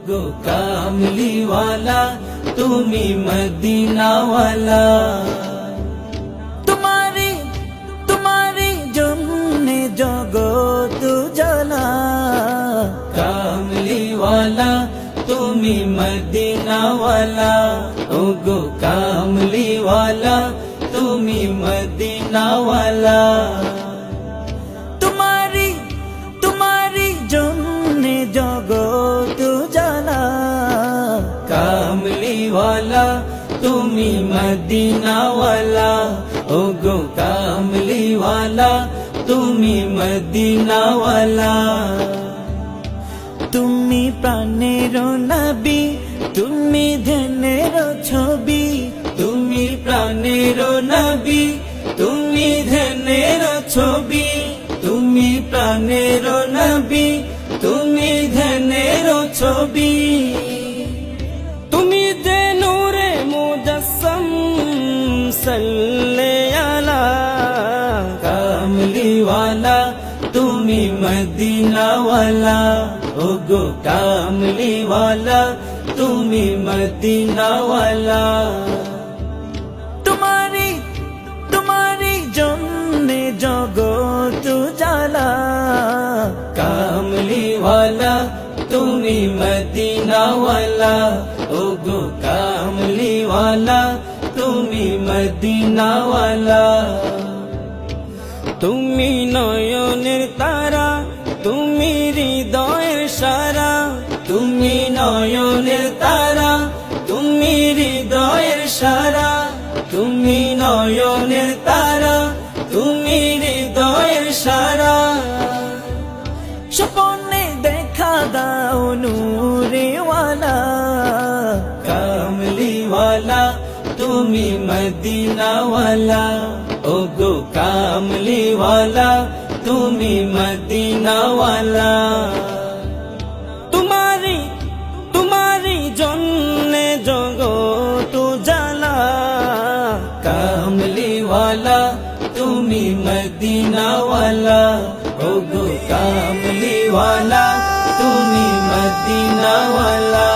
গো কামলিওয়ালা তুমি মদিনাওয়ালা। তোমারি তোমারি জন্যে জগৎ জানা, কামলিওয়ালা তুমি মদিনাওয়ালা। ও গো কামলিওয়ালা তুমি মদিনাওয়ালা। তোমারি তোমারি জন্যে জগৎ জানা, কামলিওয়ালা তুমি মদিনাওয়ালা। ও গো কামলিওয়ালা তুমি মদিনাওয়ালা। তুমি প্রাণের নবী, তুমি ধ্যানের ছবি, তুমি প্রাণের নবী, তুমি ধ্যানের ছবি। তুমি প্রাণের নবী, তুমি ধ্যানের ছবি। তুমি যে নূরে মুজাসসাম সাল্লে আলা। কামলিওয়ালা তুমি মদিনাওয়ালা। ও গো কামলিওয়ালা তুমি মদিনাওয়ালা। তোমারি তোমারি জন্যে জগৎ জালা, কামলিওয়ালা তুমি মদিনাওয়ালা। ও গো কামলিওয়ালা তুমি মদিনাওয়ালা। তুমি নয়নের তারা, তুমি হৃদয়ের সারা। তুমি নয়নের তারা, তুমি হৃদয়ের সারা। তুমি নয়নের তারা, তুমি হৃদয়ের সারা। স্বপ্নে দেখা দাও নূরেওয়ালা, কামলিওয়ালা তুমি মদিনাওয়ালা। ও গো কামলিওয়ালা তুমি মদিনাওয়ালা। তোমারি তোমারি জন্যে জগৎ জালা, কামলিওয়ালা তুমি মদিনাওয়ালা। ও গো কামলিওয়ালা তুমি মদিনাওয়ালা।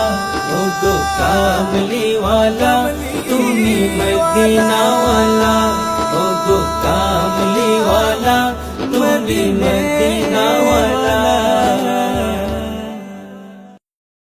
ও গো কামলিওয়ালা তুমি মদিনাওয়ালা। ও গো কামলিওয়ালা তুমি মদিনাওয়ালা।